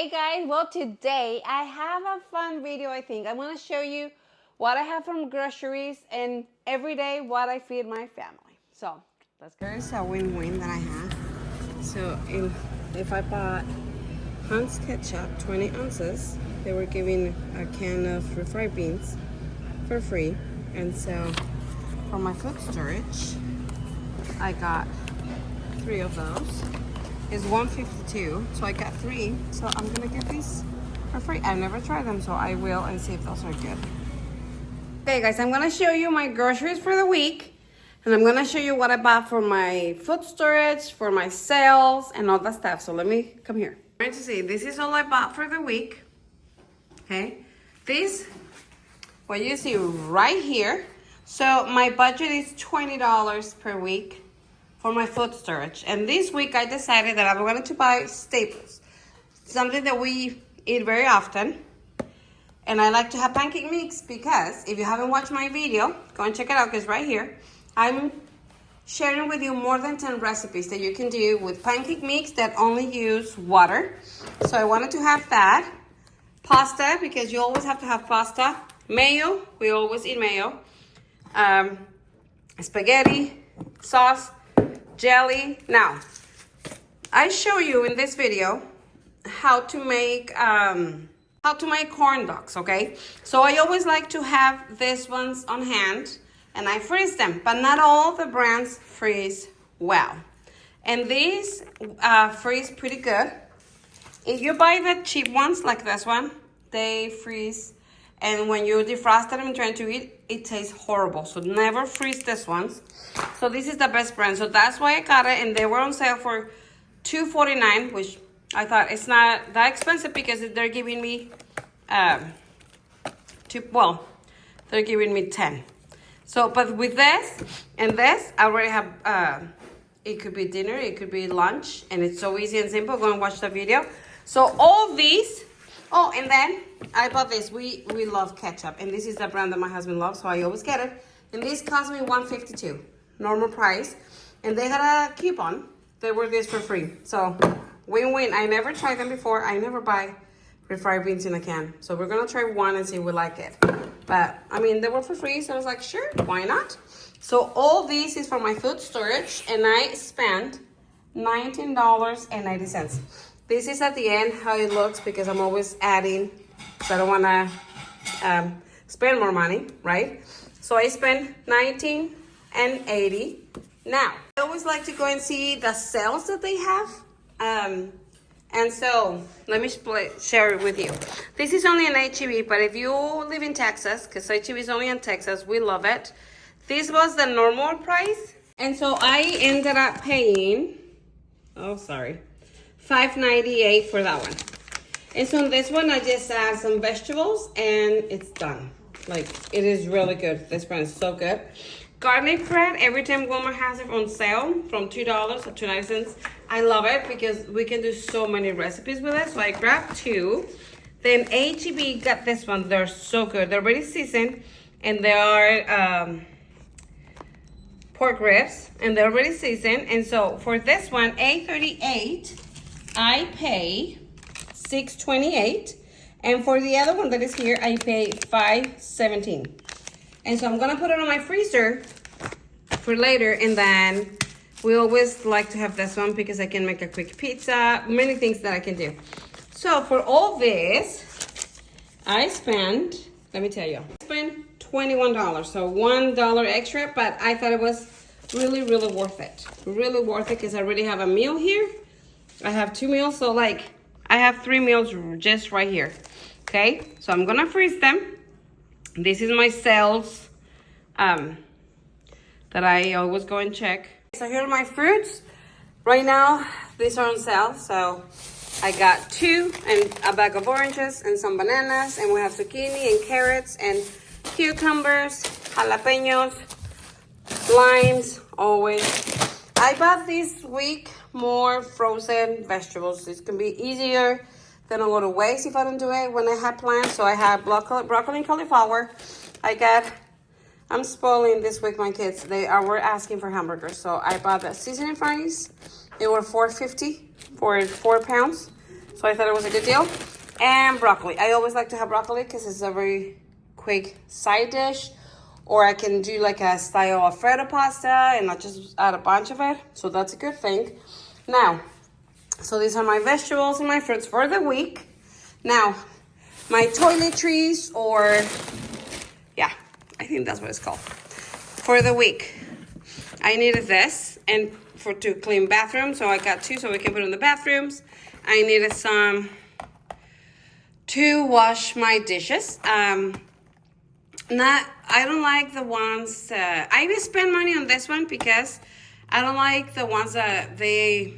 Hey guys, well today I have a fun video. I think I'm going to show you what I have from groceries and every day what I feed my family. So let's go. Here's a win-win that I have. So if I bought Hunt's ketchup 20 ounces, they were giving a can of refried beans for free. And so for my food storage, I got 3 of those. Is $1.52, so I got 3. So I'm gonna get these for free. I've never tried them, so I will and see if those are good. Okay guys, I'm gonna show you my groceries for the week, and I'm gonna show you what I bought for my food storage, for my sales, and all that stuff. So let me come here. I'm going to see, this is all I bought for the week. Okay, this, what you see right here. So my budget is $20 per week for my food storage. And this week I decided that I'm going to buy staples, something that we eat very often. And I like to have pancake mix because if you haven't watched my video, go and check it out because right here, I'm sharing with you more than 10 recipes that you can do with pancake mix that only use water. So I wanted to have that. Pasta, because you always have to have pasta. Mayo, we always eat mayo. Spaghetti, sauce, jelly. Now, I show you in this video how to make corn dogs, okay? So I always like to have these ones on hand and I freeze them, but not all the brands freeze well. And these freeze pretty good. If you buy the cheap ones like this one, they freeze, and when you defrost them and try to eat, it tastes horrible. So never freeze these ones. So this is the best brand. So that's why I got it, and they were on sale for $2.49, which I thought it's not that expensive because they're giving me they're giving me 10. So, but with this and this, I already have, it could be dinner, it could be lunch, and it's so easy and simple. Go and watch the video. So all these, oh, and then I bought this. We love ketchup, and this is the brand that my husband loves, so I always get it. And this cost me $1.52, normal price. And they had a coupon. They were this for free. So win-win. I never tried them before. I never buy refried beans in a can. So we're gonna try one and see if we like it. But I mean, they were for free, so I was like, sure, why not? So all this is for my food storage, and I spent $19.90. This is at the end how it looks because I'm always adding, so I don't wanna spend more money, right? So I spent $19.80. Now, I always like to go and see the sales that they have. And so, let me share it with you. This is only an HEB, but if you live in Texas, because HEB is only in Texas, we love it. This was the normal price. And so I ended up paying, $5.98 for that one. And so on this one, I just add some vegetables and it's done. Like, it is really good. This brand is so good. Garlic bread, every time Walmart has it on sale from $2 to 2.90 cents. I love it because we can do so many recipes with it. So I grabbed 2. Then HEB got this one. They're so good. They're already seasoned, and they are pork ribs, and they're already seasoned. And so for this one, $8.38, I pay $6.28. And for the other one that is here, I pay $5.17. And so I'm gonna put it on my freezer for later, and then we always like to have this one because I can make a quick pizza, many things that I can do. So for all this, I spent, let me tell you, I spent $21, so $1 extra, but I thought it was really, really worth it. Really worth it because I already have a meal here. I have 2 meals, so like I have 3 meals just right here. Okay, so I'm gonna freeze them. This is my sales that I always go and check. So here are my fruits. Right now, these are on sale. So I got 2 and a bag of oranges and some bananas, and we have zucchini and carrots and cucumbers, jalapenos, limes, always. I bought this week more frozen vegetables. This can be easier. They don't go to waste if I don't do it when I have plans. So I have broccoli and cauliflower. I'm spoiling this week my kids. We're asking for hamburgers. So I bought the seasoning fries. They were $4.50 for 4 pounds. So I thought it was a good deal. And broccoli. I always like to have broccoli because it's a very quick side dish. Or I can do like a style Alfredo pasta and not just add a bunch of it. So that's a good thing. Now, so these are my vegetables and my fruits for the week. Now, my toiletries, or yeah, I think that's what it's called. For the week, I needed this and to clean bathrooms. So I got 2 so we can put in the bathrooms. I needed some to wash my dishes. I don't like the ones, I spend money on this one because I don't like the ones that they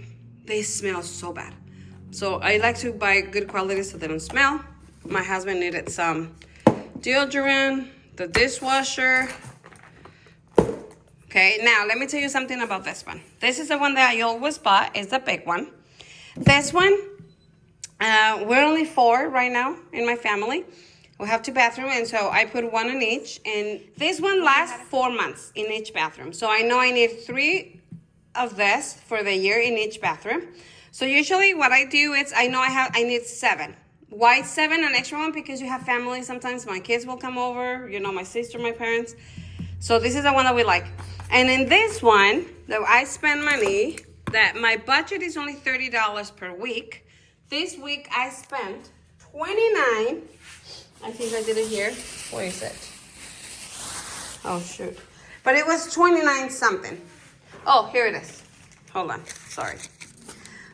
smell so bad. So I like to buy good quality so they don't smell. My husband needed some deodorant, the dishwasher. Okay, now let me tell you something about this one. This is the one that I always bought, it's the big one. This one, we're only 4 right now in my family. We have 2 bathrooms, and so I put 1 in each. And this one lasts 4 months in each bathroom. So I know I need 3 of this for the year in each bathroom. So usually what I do is, I know I need 7. Why 7, an extra one? Because you have family. Sometimes my kids will come over, you know, my sister, my parents. So this is the one that we like. And in this one, that I spend money, that my budget is only $30 per week. This week I spent $29. I think I did it here. Where is it? Oh, shoot. But it was 29 something. Oh, here it is. Hold on. Sorry.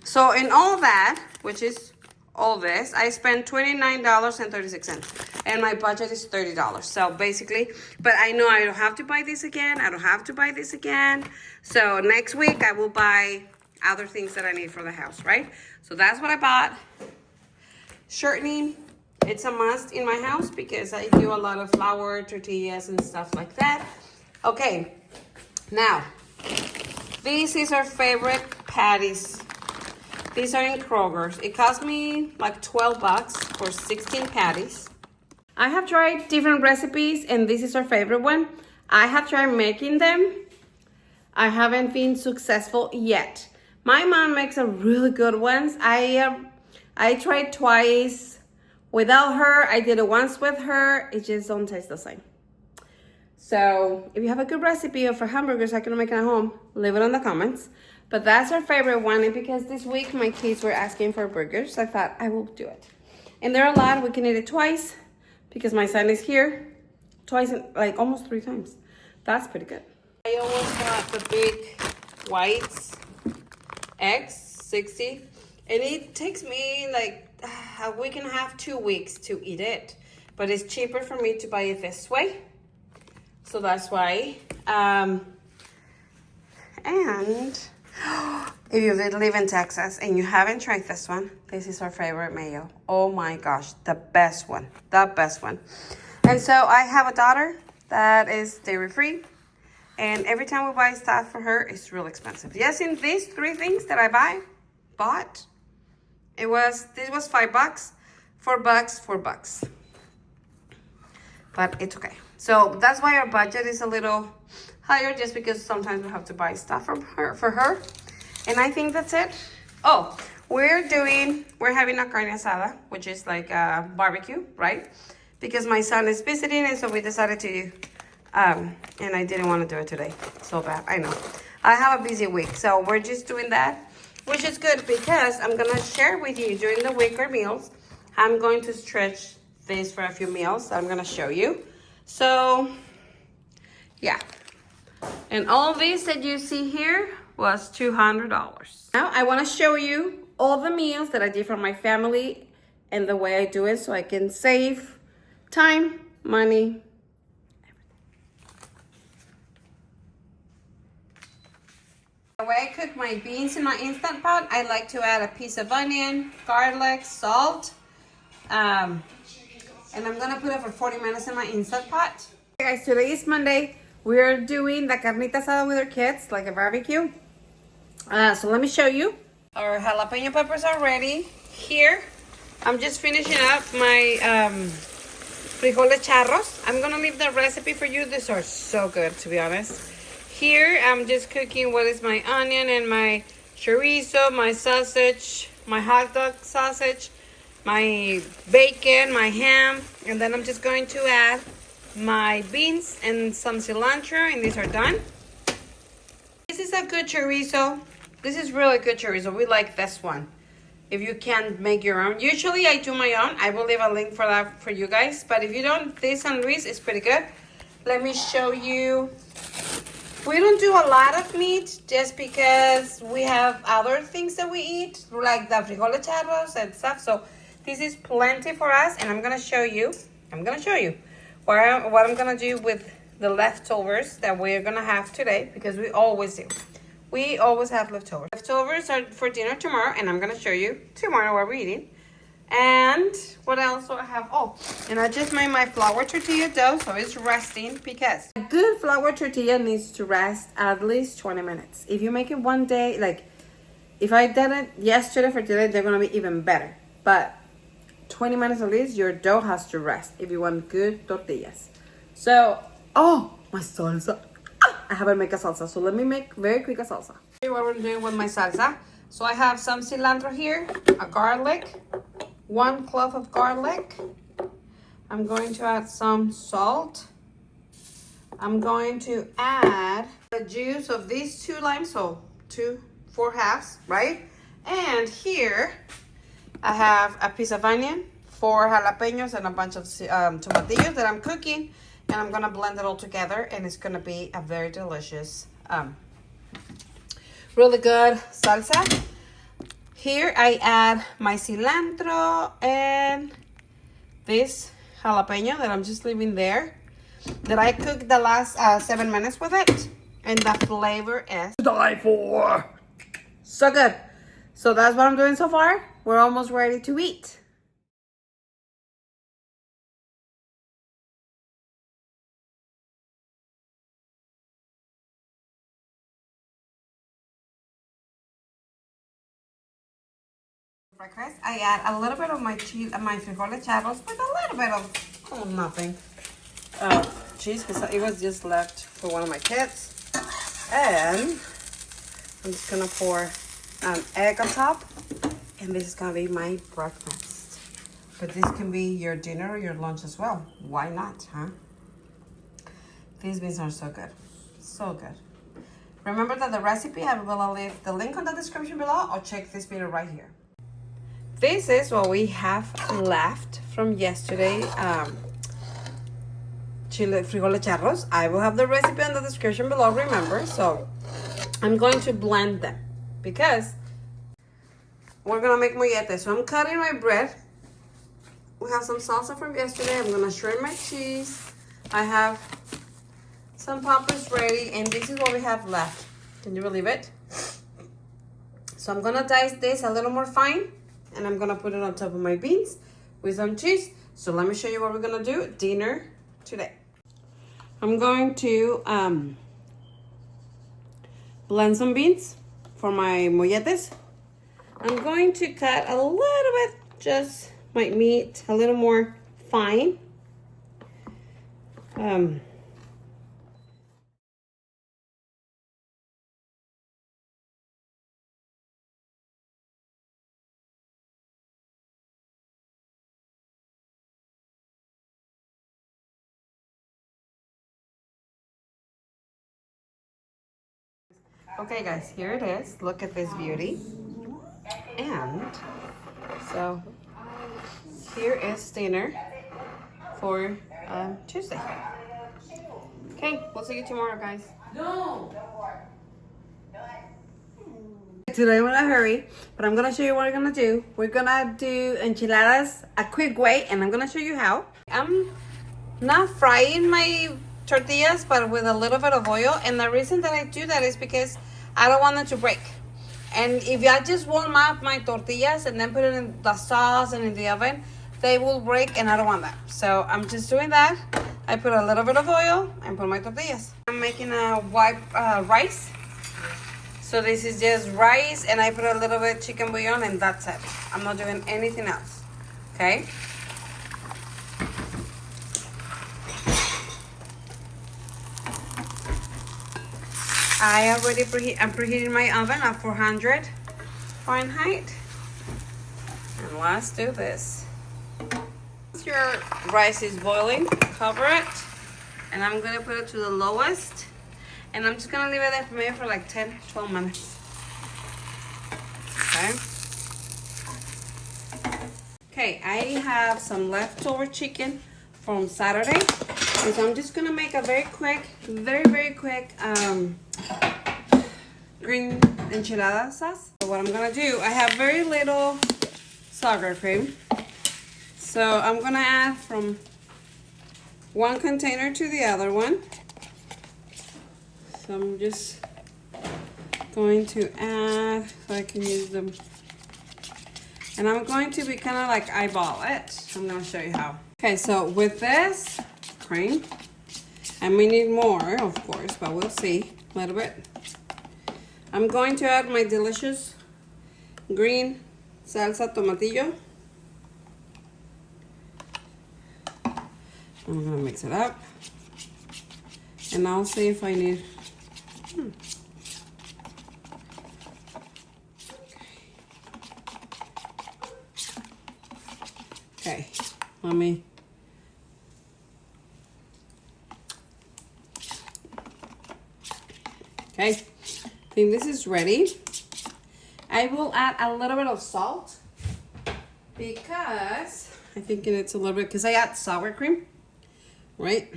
So in all that, which is all this, I spent $29.36. And my budget is $30. So basically, but I know I don't have to buy this again. I don't have to buy this again. So next week, I will buy other things that I need for the house, right? So that's what I bought. Shortening. It's a must in my house because I do a lot of flour, tortillas, and stuff like that. Okay, now, this is our favorite patties. These are in Kroger's. It cost me like $12 for 16 patties. I have tried different recipes, and this is our favorite one. I have tried making them. I haven't been successful yet. My mom makes a really good ones. I tried twice. Without her, I did it once with her. It just don't taste the same. So if you have a good recipe for hamburgers I can make it at home, leave it in the comments. But that's our favorite one. And because this week my kids were asking for burgers, I thought I will do it. And there are a lot. We can eat it twice because my son is here. Twice, like almost 3 times. That's pretty good. I always got the big whites, eggs, 60. And it takes me like a week and a half, 2 weeks to eat it. But it's cheaper for me to buy it this way. So that's why. And if you live in Texas and you haven't tried this one, this is our favorite mayo. Oh my gosh, the best one. The best one. And so I have a daughter that is dairy-free. And every time we buy stuff for her, it's real expensive. Yes, in these 3 things that I bought, this was $5, $4, $4. But it's okay. So that's why our budget is a little higher, just because sometimes we have to buy stuff for her. And I think that's it. Oh, we're having a carne asada, which is like a barbecue, right? Because my son is visiting, and so we decided to, and I didn't want to do it today. So bad, I know. I have a busy week, so we're just doing that, which is good because I'm gonna share with you during the week or meals. I'm going to stretch this for a few meals that I'm gonna show you. So, yeah. And all this that you see here was $200. Now I wanna show you all the meals that I did for my family and the way I do it so I can save time, money, the way I cook my beans in my Instant Pot, I like to add a piece of onion, garlic, salt, and I'm gonna put it for 40 minutes in my Instant Pot. Okay guys, today is Monday. We're doing the carnita asada with our kids, like a barbecue. So let me show you. Our jalapeno peppers are ready. Here, I'm just finishing up my frijoles charros. I'm gonna leave the recipe for you. These are so good, to be honest. Here, I'm just cooking what is my onion and my chorizo, my sausage, my hot dog sausage, my bacon, my ham, and then I'm just going to add my beans and some cilantro, and these are done. This is a good chorizo. This is really good chorizo. We like this one. If you can make your own. Usually I do my own. I will leave a link for that for you guys. But if you don't, this San Luis is pretty good. Let me show you. We don't do a lot of meat just because we have other things that we eat, like the frijoles charros and stuff. So this is plenty for us, and I'm gonna show you. What I'm gonna do with the leftovers that we're gonna have today, because we always do. We always have leftovers. Leftovers are for dinner tomorrow, and I'm gonna show you tomorrow what we're eating. And what else do I have? Oh, and I just made my flour tortilla dough, so it's resting, because a good flour tortilla needs to rest at least 20 minutes. If you make it one day, like if I did it yesterday for today, they're gonna be even better. But 20 minutes at least, your dough has to rest if you want good tortillas. So, oh, my salsa. I haven't made a salsa, so let me make very quick a salsa. Here's what we're doing with my salsa. So I have some cilantro here, a garlic, 1 clove of garlic. I'm going to add some salt. I'm going to add the juice of these 2 limes, so 4/2, right? And here I have a piece of onion, 4 jalapenos, and a bunch of tomatillos that I'm cooking. And I'm gonna blend it all together, and it's gonna be a very delicious, really good salsa. Here I add my cilantro and this jalapeno that I'm just leaving there, that I cooked the last 7 minutes with it, and the flavor is to die for. So good. So that's what I'm doing so far. We're almost ready to eat. Breakfast, I add a little bit of my cheese, my frijoles charros, with a little bit of nothing cheese, because it was just left for one of my kids. And I'm just gonna pour an egg on top, and this is gonna be my breakfast. But this can be your dinner or your lunch as well. Why not, huh? These beans are so good, so good. Remember that the recipe, I will leave the link on the description below, or check this video right here. This is what we have left from yesterday, chile frijoles charros. I will have the recipe in the description below, remember. So I'm going to blend them, because we're gonna make molletes. So I'm cutting my bread. We have some salsa from yesterday. I'm gonna shred my cheese. I have some poppers ready, and this is what we have left. Can you believe it? So I'm gonna dice this a little more fine, and I'm gonna put it on top of my beans with some cheese. So let me show you what we're gonna do dinner today. I'm going to blend some beans for my molletes. I'm going to cut a little bit, just my meat, a little more fine. Okay guys, here it is. Look at this beauty. And so here is dinner for Tuesday. Okay, we'll see you tomorrow, guys. No. Today I'm in a hurry, but I'm gonna show you what we're gonna do. We're gonna do enchiladas a quick way, and I'm gonna show you how. I'm not frying my tortillas, but with a little bit of oil, and the reason that I do that is because I don't want them to break. And if I just warm up my tortillas and then put it in the sauce and in the oven, they will break, and I don't want that. So I'm just doing that. I put a little bit of oil and put my tortillas. I'm making a white rice. So this is just rice, and I put a little bit chicken bouillon, and that's it. I'm not doing anything else, okay? I'm preheating my oven at 400 Fahrenheit. let's do this. Once your rice is boiling, cover it. And I'm gonna put it to the lowest. And I'm just gonna leave it there for maybe for like 10, 12 minutes. Okay. Okay, I have some leftover chicken from Saturday. And so I'm just gonna make a very quick green enchilada sauce. So what I'm gonna do, I have very little sour cream. So I'm gonna add from one container to the other one. So I'm just going to add so I can use them. And I'm going to be kind of like eyeball it. I'm gonna show you how. Okay, so with this cream, and we need more, of course, but we'll see a little bit. I'm going to add my delicious green salsa tomatillo. I'm gonna mix it up. And I'll see if I need Okay, let me. Okay, I think this is ready. I will add a little bit of salt because I think it's a little bit, because I add sour cream, right?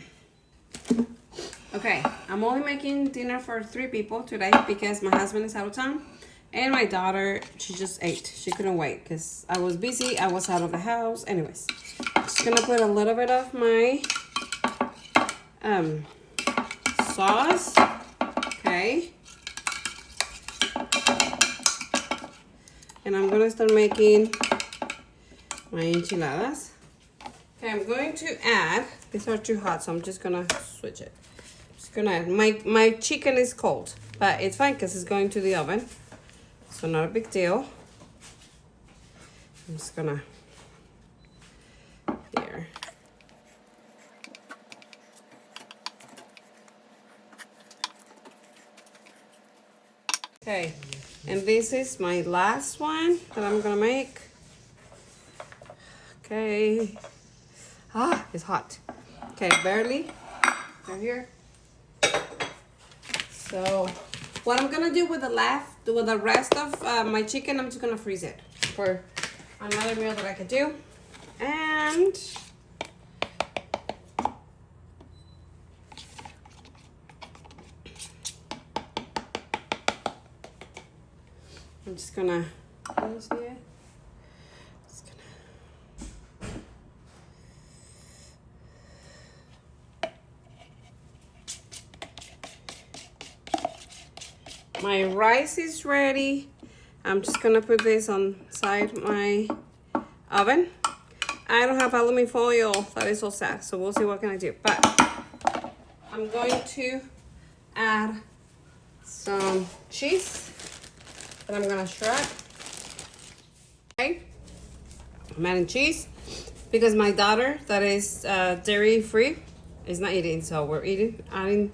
Okay, I'm only making dinner for 3 people today because my husband is out of town. And my daughter, she just ate. She couldn't wait because I was busy. I was out of the house. Anyways, just gonna put a little bit of my sauce. Okay. And I'm gonna start making my enchiladas. Okay, I'm going to add, these are too hot, so I'm just gonna switch it. Just gonna add, my chicken is cold, but it's fine because it's going to the oven. So not a big deal. I'm just gonna, here. Okay, and this is my last one that I'm gonna make. Okay. Ah, it's hot. Okay, barely. Right here. So what I'm gonna do with the rest of my chicken, I'm just gonna freeze it for another meal that I could do. And I'm just gonna, can you see it? My rice is ready. I'm just gonna put this on side my oven. I don't have aluminum foil. That is so sad. So we'll see what can I do. But I'm going to add some cheese that I'm gonna shred. Okay, I'm adding cheese because my daughter that is dairy free is not eating, so we're adding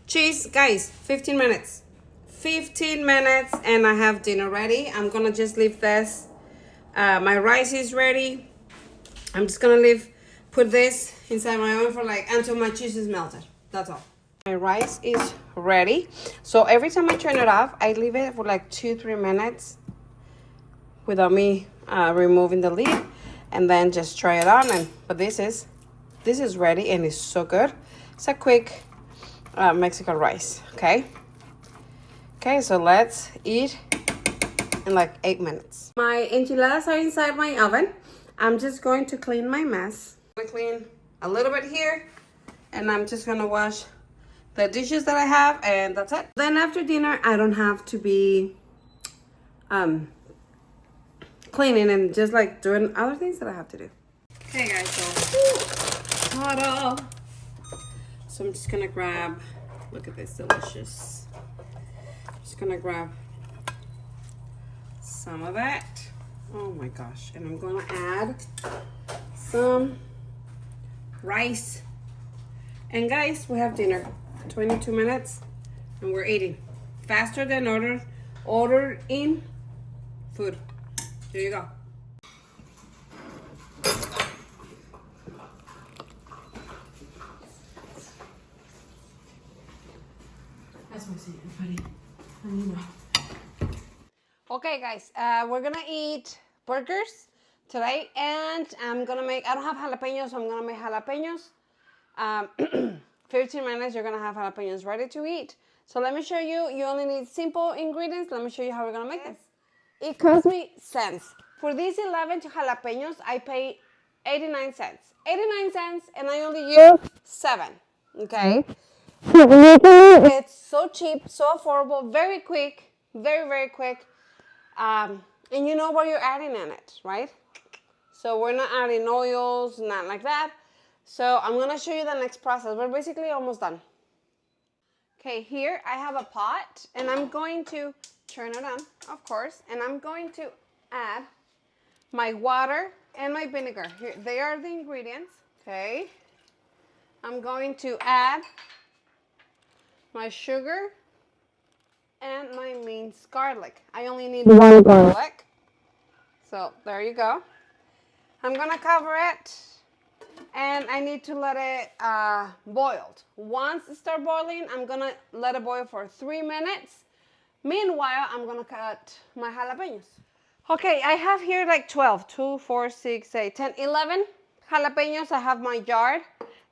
cheese. Guys, 15 minutes. 15 minutes and I have dinner ready. I'm gonna just leave this. My rice is ready. I'm just gonna put this inside my oven for like until my cheese is melted. That's all. My rice is ready. So every time I turn it off, I leave it for like 2-3 minutes without me removing the lid, and then just try it on. But this is ready and it's so good. It's a quick Mexican rice. Okay, so let's eat in like 8 minutes. My enchiladas are inside my oven. I'm just going to clean my mess. I'm gonna clean a little bit here, and I'm just gonna wash the dishes that I have, and that's it. Then after dinner, I don't have to be cleaning and just like doing other things that I have to do. Okay guys, so hot. So I'm just gonna grab, look at this, delicious. Just gonna grab some of that. Oh my gosh. And I'm gonna add some rice. And guys, we have dinner. 22 minutes and we're eating faster than ordering food. There you go. Okay, guys, we're gonna eat burgers today, and I'm gonna make, I don't have jalapenos, so I'm gonna make jalapenos. 15 minutes, you're gonna have jalapenos ready to eat. So let me show you, you only need simple ingredients. Let me show you how we're gonna make them. It cost me cents. For these 11 jalapenos, I paid 89 cents. 89 cents, and I only used 7, okay? It's so cheap, so affordable, very quick, very, very quick. And you know what you're adding in it, right? So we're not adding oils, not like that. So I'm gonna show you the next process. We're basically almost done. Okay, here I have a pot, and I'm going to turn it on, of course, and I'm going to add my water and my vinegar. Here, they are the ingredients, okay? I'm going to add my sugar and my minced garlic. I only need 1 garlic. So there you go. I'm gonna cover it, and I need to let it boil. Once it starts boiling, I'm gonna let it boil for 3 minutes. Meanwhile, I'm gonna cut my jalapenos. Okay, I have here like 12, 2, 4, 6, 8, 10, 11 jalapenos. I have my jar.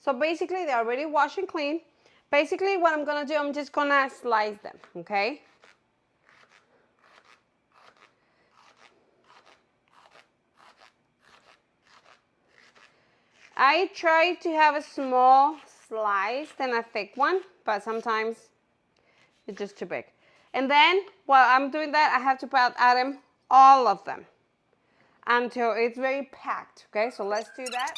So basically, they're already washed and clean. Basically, what I'm gonna do, I'm just gonna slice them, okay? I try to have a small slice than a thick one, but sometimes it's just too big. And then, while I'm doing that, I have to add them, all of them, until it's very packed, okay? So let's do that.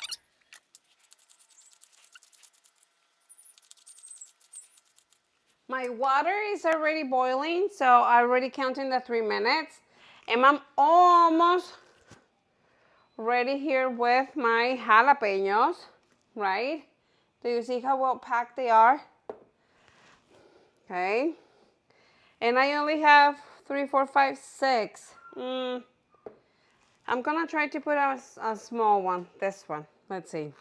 My water is already boiling, so I'm already counting the 3 minutes. And I'm almost ready here with my jalapenos, right? Do you see how well packed they are? Okay. And I only have 3, 4, 5, 6. I'm gonna try to put a small one, this one. Let's see.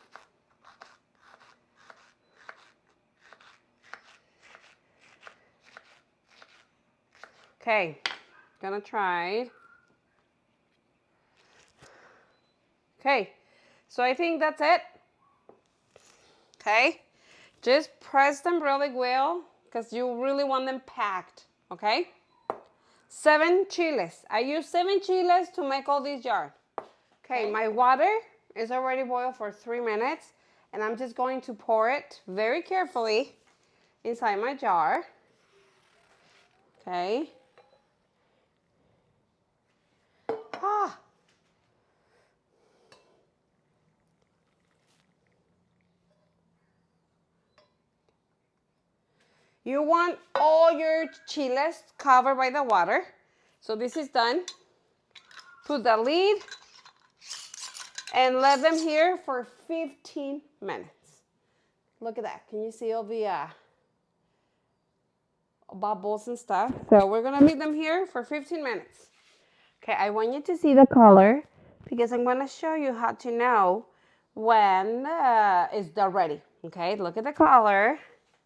Okay, gonna try. Okay, so I think that's it. Okay, just press them really well because you really want them packed, okay? 7 chiles. I use 7 chiles to make all these jars. Okay, my water is already boiled for 3 minutes, and I'm just going to pour it very carefully inside my jar. Okay. Ah. You want all your chiles covered by the water. So this is done. Put the lid and let them here for 15 minutes. Look at that. Can you see all the bubbles and stuff? So we're gonna leave them here for 15 minutes. Okay, I want you to see the color because I'm gonna show you how to know when it's done ready. Okay, look at the color.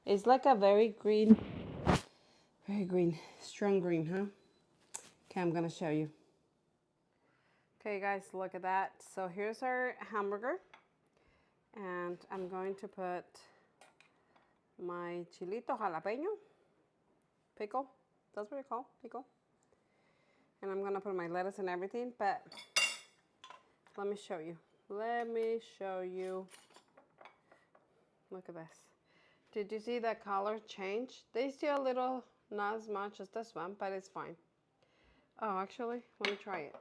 It's like a very green, strong green, huh? Okay, I'm gonna show you. Okay guys, look at that. So here's our hamburger, and I'm going to put my chilito jalapeno, pickle, that's what you call pickle. And I'm gonna put my lettuce and everything, but let me show you. Look at this. Did you see that color change? They still a little, not as much as this one, but it's fine. Oh, actually, let me try it.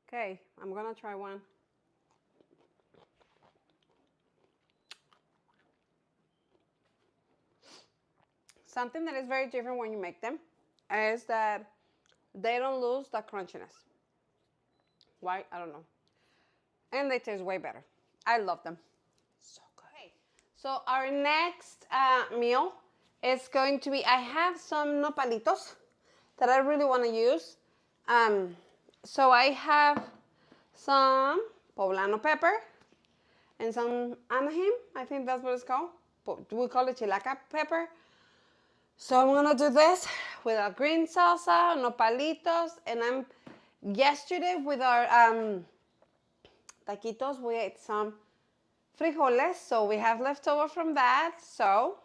Okay, I'm gonna try one. Something that is very different when you make them is that they don't lose the crunchiness. Why? I don't know. And they taste way better. I love them. So good. Okay. So our next meal is going to be, I have some nopalitos that I really want to use. So I have some poblano pepper and some Anaheim. I think that's what it's called. We call it chilaca pepper. So I'm gonna do this with our green salsa, nopalitos, and yesterday with our taquitos, we ate some frijoles, so we have leftover from that. So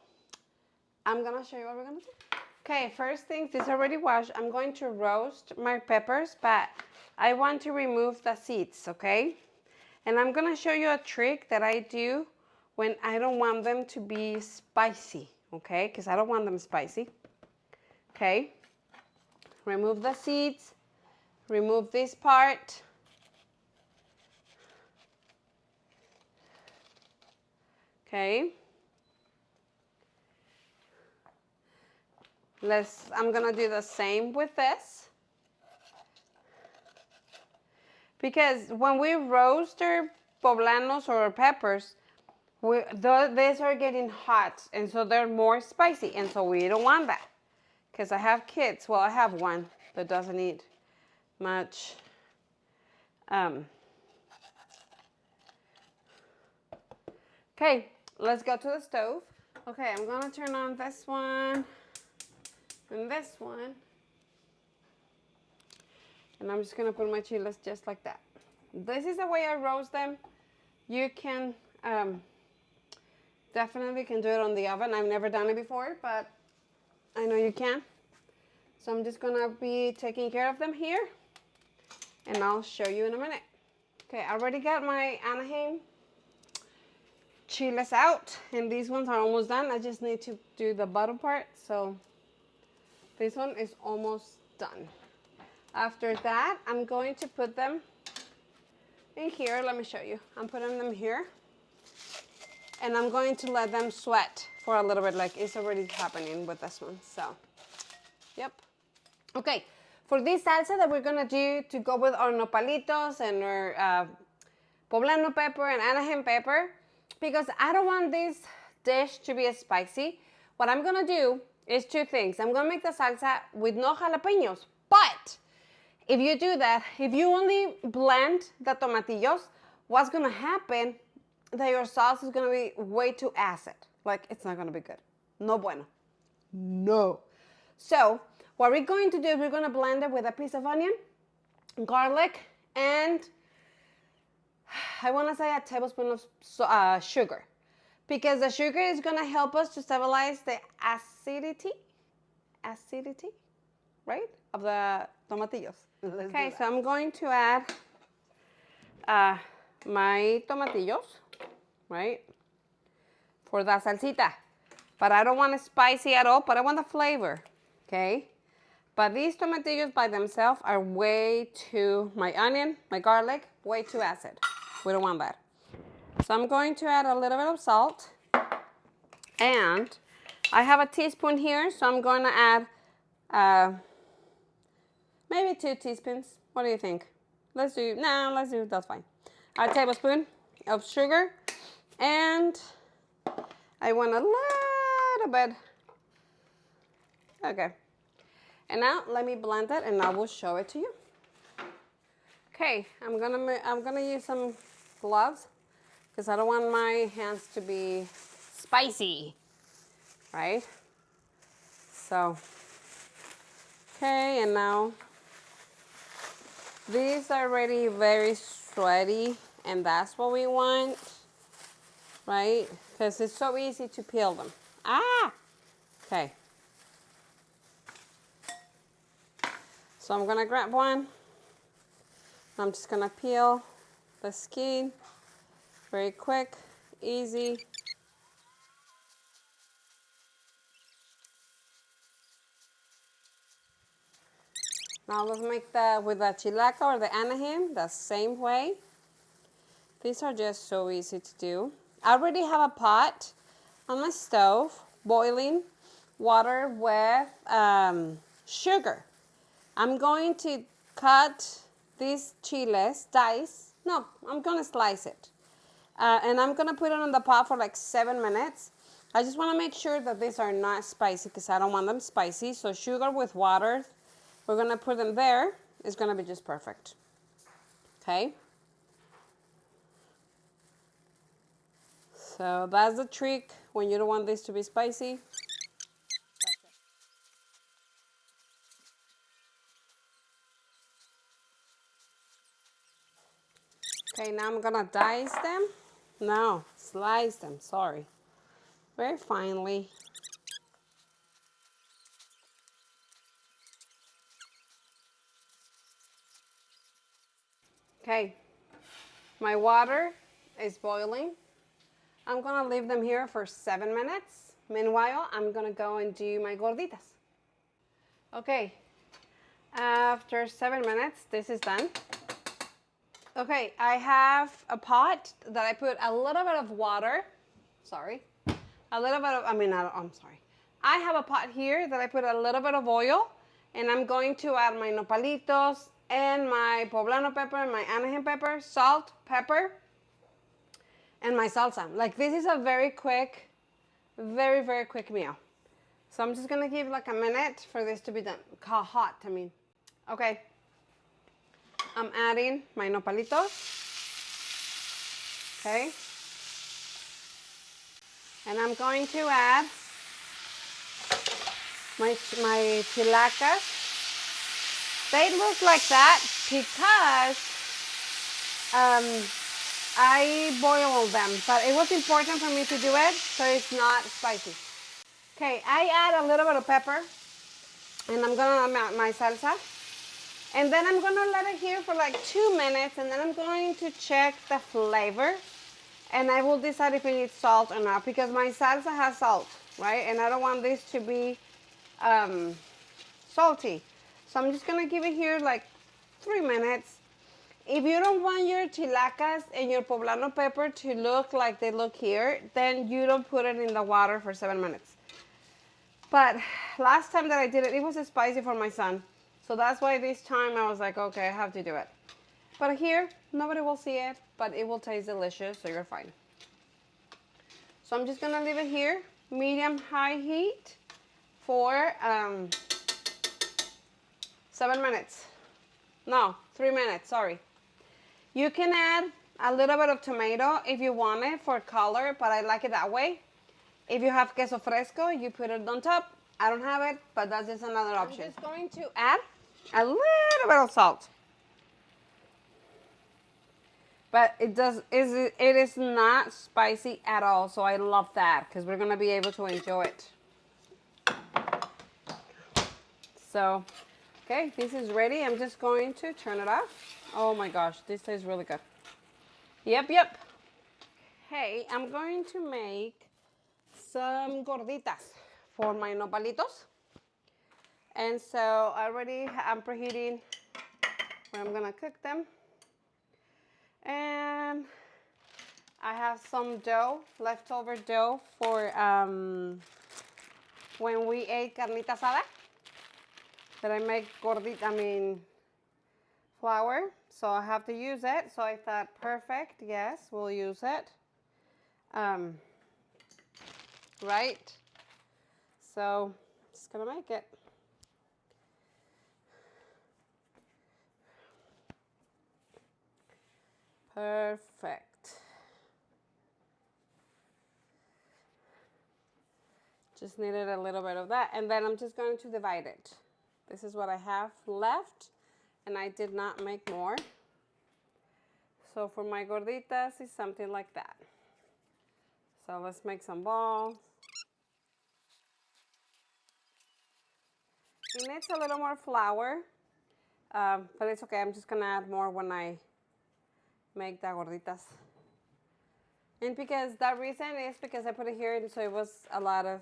I'm gonna show you what we're gonna do. Okay, first thing, this is already washed. I'm going to roast my peppers, but I want to remove the seeds, okay? And I'm gonna show you a trick that I do when I don't want them to be spicy, okay? Because I don't want them spicy. Okay, remove the seeds, remove this part. Okay. I'm gonna do the same with this. Because when we roast our poblanos or peppers, these are getting hot, and so they're more spicy, and so we don't want that. Because I have kids, well, I have one that doesn't eat much. Okay, let's go to the stove. Okay, I'm gonna turn on this one and this one. And I'm just gonna put my chiles just like that. This is the way I roast them. You can definitely can do it on the oven. I've never done it before, but I know you can. So I'm just gonna be taking care of them here, and I'll show you in a minute. Okay, I already got my Anaheim chiles out, and these ones are almost done. I just need to do the bottom part, so this one is almost done. After that, I'm going to put them in here. Let me show you. I'm putting them here, and I'm going to let them sweat for a little bit, like it's already happening with this one. So, yep. Okay, for this salsa that we're gonna do to go with our nopalitos and our poblano pepper and Anaheim pepper, because I don't want this dish to be spicy, what I'm gonna do is two things. I'm gonna make the salsa with no jalapenos, but if you do that, if you only blend the tomatillos, what's gonna happen that your sauce is gonna be way too acid. Like, it's not gonna be good. No bueno. No. So, what we're going to do is we're gonna blend it with a piece of onion, garlic, and I wanna say a tablespoon of sugar. Because the sugar is gonna help us to stabilize the acidity, right, of the tomatillos. Okay, so I'm going to add my tomatillos, right, for the salsita. But I don't want it spicy at all, but I want the flavor, okay? But these tomatillos by themselves are way too, my onion, my garlic, way too acid. We don't want that. So I'm going to add a little bit of salt. And I have a teaspoon here, so I'm going to add maybe 2 teaspoons. What do you think? Let's do, that's fine. A tablespoon of sugar. And I want a little bit. Okay. And now let me blend it and I will show it to you. Okay, I'm gonna use some gloves because I don't want my hands to be spicy, right? So, okay, and now these are already very sweaty, and that's what we want, right? Because it's so easy to peel them. Okay. So I'm gonna grab one. I'm just gonna peel the skin. Very quick, easy. Now let's make with the chilaca or the Anaheim the same way. These are just so easy to do. I already have a pot on my stove, boiling water with sugar. I'm going to cut these chiles, dice. No, I'm gonna slice it. And I'm gonna put it on the pot for like 7 minutes. I just wanna make sure that these are not spicy because I don't want them spicy. So sugar with water, we're gonna put them there. It's gonna be just perfect. Okay? So that's the trick when you don't want this to be spicy. That's it. Okay, now I'm gonna dice them. No, slice them, sorry. Very finely. Okay, my water is boiling. I'm gonna leave them here for 7 minutes. Meanwhile, I'm gonna go and do my gorditas. Okay, after 7 minutes, this is done. Okay, I have a pot that I put a little bit of water. Sorry. A little bit of, I'm sorry. I have a pot here that I put a little bit of oil, and I'm going to add my nopalitos and my poblano pepper, my anaheim pepper, salt, pepper, and my salsa. Like, this is a very quick, very quick meal. So I'm just gonna give like a minute for this to be done. Hot, I mean. Okay. I'm adding my nopalitos. Okay. And I'm going to add my chilacas. They look like that because I boiled them, but it was important for me to do it so it's not spicy. Okay, I add a little bit of pepper, and I'm gonna add my salsa. And then I'm gonna let it here for like 2 minutes, and then I'm going to check the flavor, and I will decide if it needs salt or not, because my salsa has salt, right? And I don't want this to be salty. So I'm just gonna give it here like 3 minutes. If you don't want your chilacas and your poblano pepper to look like they look here, then you don't put it in the water for 7 minutes. But last time that I did it, it was spicy for my son. So that's why this time I was like, okay, I have to do it. But here, nobody will see it, but it will taste delicious, so you're fine. So I'm just gonna leave it here, medium-high heat for 7 minutes. No, 3 minutes, sorry. You can add a little bit of tomato if you want it for color, but I like it that way. If you have queso fresco, you put it on top. I don't have it, but that's just another option. I'm just going to add a little bit of salt. But it is not spicy at all, so I love that because we're gonna be able to enjoy it. So, okay, this is ready. I'm just going to turn it off. Oh my gosh, this tastes really good. Yep. Hey, I'm going to make some gorditas for my nopalitos. And so I'm preheating where I'm gonna cook them. And I have some dough, leftover dough for when we ate carnita asada. That I make flour. So I have to use it. So I thought, perfect, yes, we'll use it. Right? So, just gonna make it. Perfect. Just needed a little bit of that. And then I'm just going to divide it. This is what I have left. And I did not make more. So for my gorditas, it's something like that. So let's make some balls. It needs a little more flour, but it's okay. I'm just gonna add more when I make the gorditas. And because that reason is because I put it here, and so it was a lot of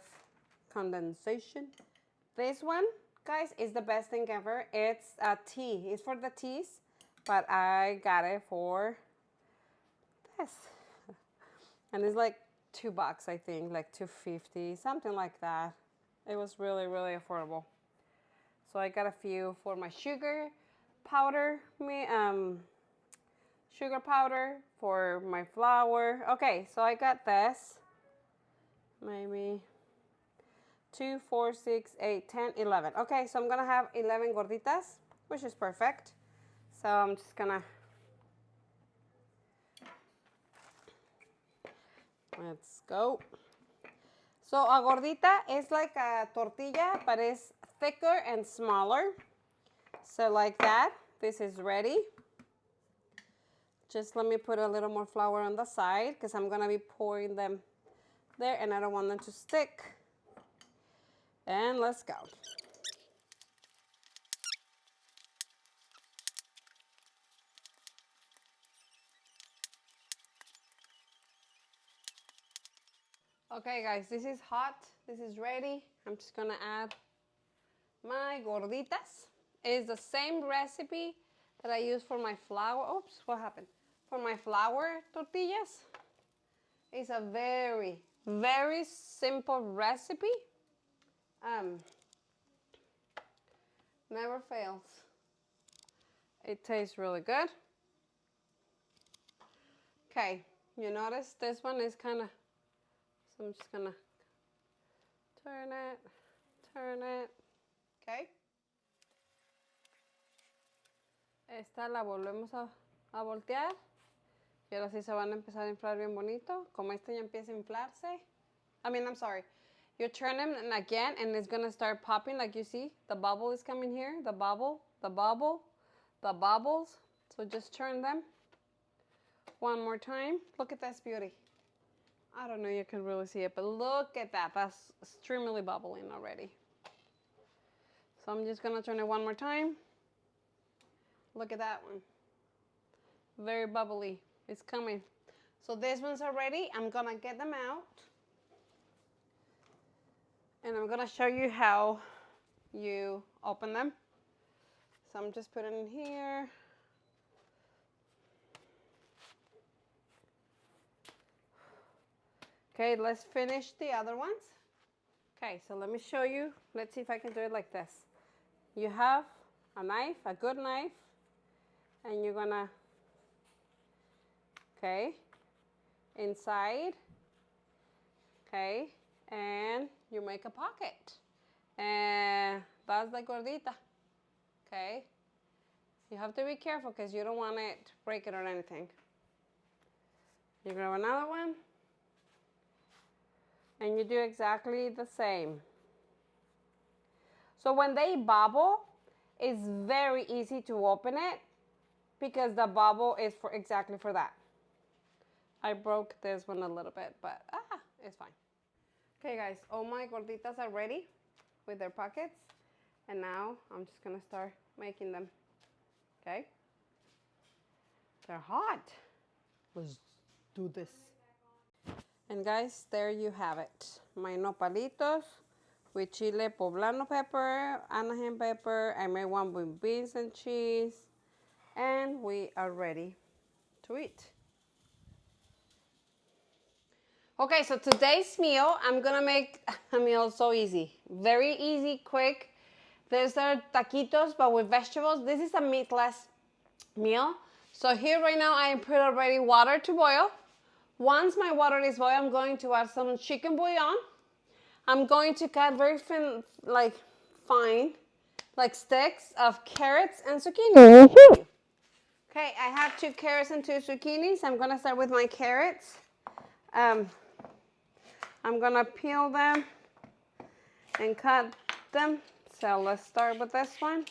condensation. This one, guys, is the best thing ever. It's a tea. It's for the teas, but I got it for this. And it's like $2, I think, like $2.50, something like that. It was really affordable. So I got a few for my sugar powder, sugar powder for my flour. Okay, so I got this. Maybe 2, 4, 6, 8, 10, 11. Okay, so I'm gonna have 11 gorditas, which is perfect. So I'm just gonna, let's go. So a gordita is like a tortilla, but it's thicker and smaller. So like that, this is ready Just let me put a little more flour on the side because I'm gonna be pouring them there and I don't want them to stick. And let's go. Okay guys, this is hot. This is ready. I'm just gonna add my gorditas. It's the same recipe that I use for my flour. Oops, what happened? For my flour tortillas. It's a very, very simple recipe. Never fails. It tastes really good. Okay, you notice this one is kind of, so I'm just gonna turn it, okay. Esta la volvemos a voltear y ahora sí se van a empezar a inflar bien bonito. Como este ya empieza a inflarse. I'm sorry. You turn them again and it's gonna start popping like you see. The bubble is coming here, the bubble, the bubble, the bubbles. So just turn them one more time. Look at this beauty. I don't know if you can really see it, but look at that. That's extremely bubbling already. So I'm just gonna turn it one more time. Look at that one. Very bubbly. It's coming. So this one's already. I'm gonna get them out. And I'm gonna show you how you open them. So I'm just putting it in here. Okay, let's finish the other ones. Okay, so let me show you. Let's see if I can do it like this. You have a knife, a good knife, and you're gonna, okay, inside, okay, and you make a pocket. And that's the gordita, okay? You have to be careful because you don't want it to break it or anything. You grab another one, and you do exactly the same. So when they bubble, it's very easy to open it because the bubble is for exactly for that. I broke this one a little bit, but it's fine. Okay guys, all my gorditas are ready with their pockets. And now I'm just gonna start making them, okay? They're hot. Let's do this. And guys, there you have it. My nopalitos with chile poblano pepper, Anaheim pepper. I made one with beans and cheese. And we are ready to eat. Okay, so today's meal, I'm gonna make a meal so easy. Very easy, quick. These are taquitos, but with vegetables. This is a meatless meal. So here right now, I put already water to boil. Once my water is boiled, I'm going to add some chicken bouillon. I'm going to cut very thin, fine, like sticks of carrots and zucchini. Okay, I have 2 carrots and 2 zucchinis. I'm gonna start with my carrots. I'm gonna peel them and cut them. So let's start with this one.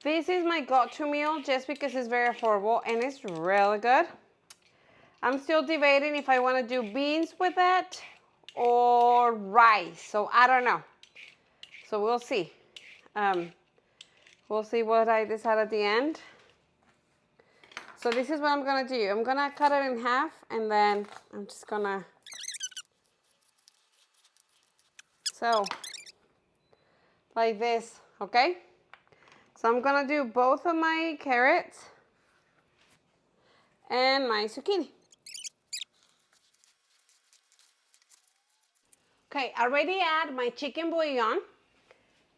This is my go-to meal just because it's very affordable and it's really good. I'm still debating if I want to do beans with it or rice. So I don't know. So we'll see. We'll see what I decide at the end. So this is what I'm going to do. I'm going to cut it in half and then I'm just going to. So like this, okay? So I'm gonna do both of my carrots and my zucchini. Okay, I already add my chicken bouillon.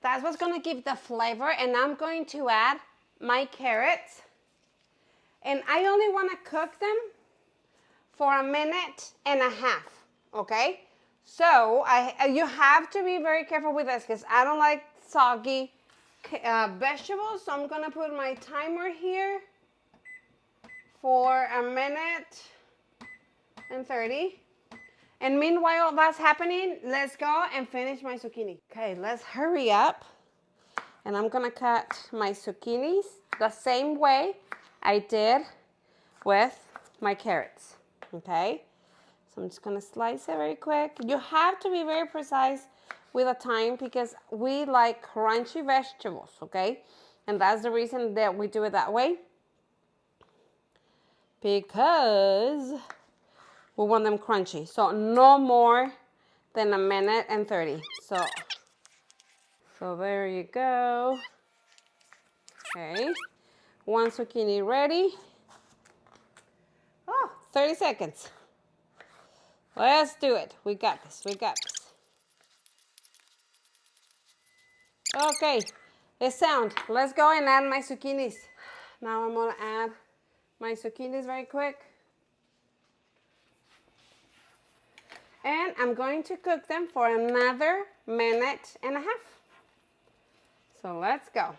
That's what's gonna give the flavor, and I'm going to add my carrots. And I only wanna cook them for 1.5 minutes, okay? So you have to be very careful with this because I don't like soggy vegetables. So I'm gonna put my timer here for 1.30 minutes. And meanwhile that's happening, let's go and finish my zucchini. Okay, let's hurry up. And I'm gonna cut my zucchinis the same way I did with my carrots, okay? So I'm just gonna slice it very quick. You have to be very precise with the time because we like crunchy vegetables, okay? And that's the reason that we do it that way. Because we want them crunchy. So no more than 1:30. So there you go. Okay. One zucchini ready. Oh, 30 seconds. Let's do it. We got this. We got this. Okay. It's sound. Let's go and add my zucchinis. Now I'm gonna add my zucchinis very quick. And I'm going to cook them for another 1.5 minutes. So let's go.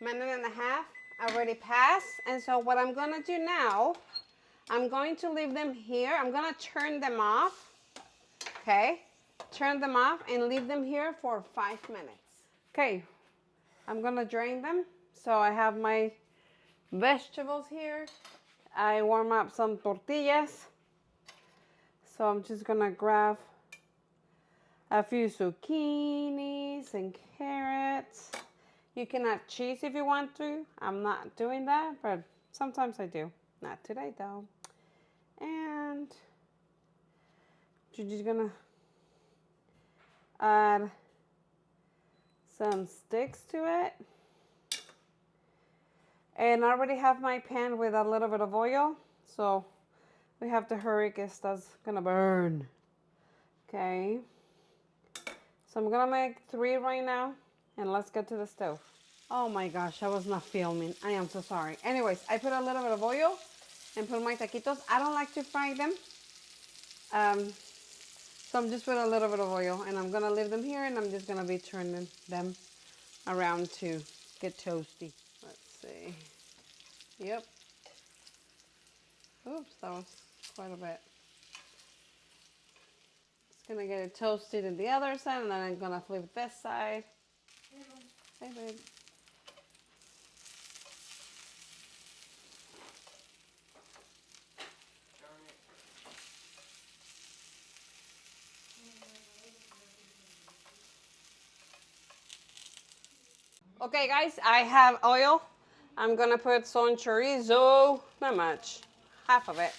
1.5 minutes already passed. And so what I'm gonna do now, I'm going to leave them here. I'm gonna turn them off, okay? Turn them off and leave them here for 5 minutes. Okay, I'm gonna drain them. So I have my vegetables here. I warm up some tortillas. So I'm just gonna grab a few zucchinis and carrots. You can add cheese if you want to. I'm not doing that, but sometimes I do. Not today though. And you're just gonna add some sticks to it. And I already have my pan with a little bit of oil. So we have to hurry because that's gonna burn. Okay. So I'm gonna make 3 right now and let's get to the stove. Oh my gosh, I was not filming. I am so sorry. Anyways, I put a little bit of oil and put my taquitos. I don't like to fry them. So I'm just putting a little bit of oil and I'm gonna leave them here and I'm just gonna be turning them around to get toasty. Let's see. Yep. Oops, that was quite a bit. Just gonna get it toasted in the other side and then I'm gonna flip this side. Hey, babe. Okay, guys, I have oil. I'm gonna put some chorizo, not much, half of it.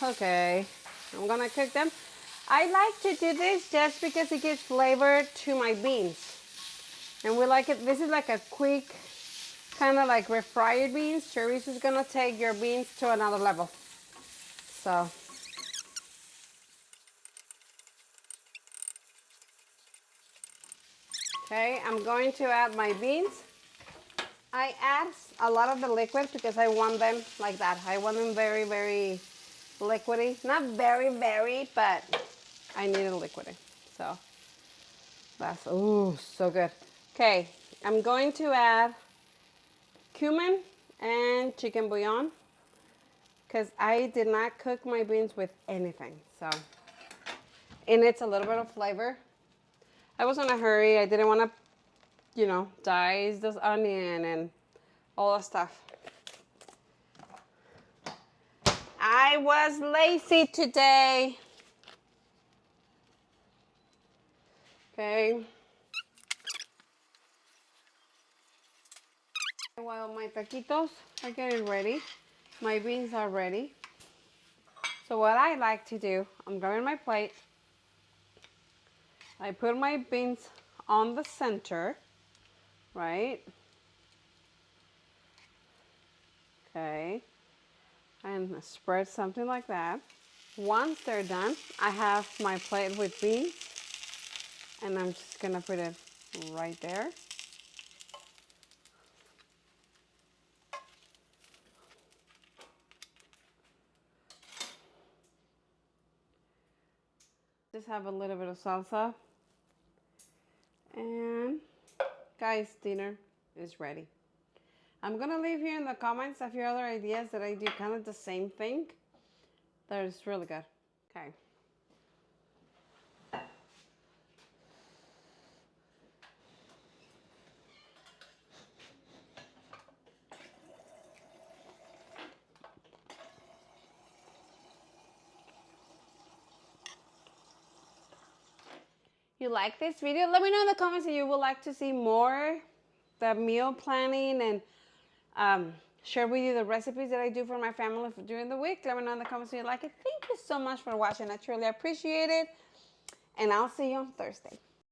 Okay, I'm gonna cook them. I like to do this just because it gives flavor to my beans. And we like it, this is like a quick, kind of like refried beans. Chorizo is gonna take your beans to another level. So. Okay, I'm going to add my beans. I add a lot of the liquid because I want them like that. I want them very, very liquidy. Not very, very, but I need it liquidy. So that's, ooh, so good. Okay, I'm going to add cumin and chicken bouillon because I did not cook my beans with anything. So, and it's a little bit of flavor. I was in a hurry. I didn't want to, you know, dice this onion and all that stuff. I was lazy today. Okay. While my taquitos are getting ready, my beans are ready. So what I like to do, I'm grabbing my plate. I put my beans on the center, right? Okay. And spread something like that. Once they're done, I have my plate with beans. And I'm just gonna put it right there. Just have a little bit of salsa. And guys, dinner is ready. I'm gonna leave here in the comments a few other ideas that I do kind of the same thing. That is really good. Okay. you like this video. Let me know in the comments if you would like to see more the meal planning and share with you the recipes that I do for my family during the week. Let me know in the comments if you like it. Thank you so much for watching. I truly appreciate it. And I'll see you on Thursday.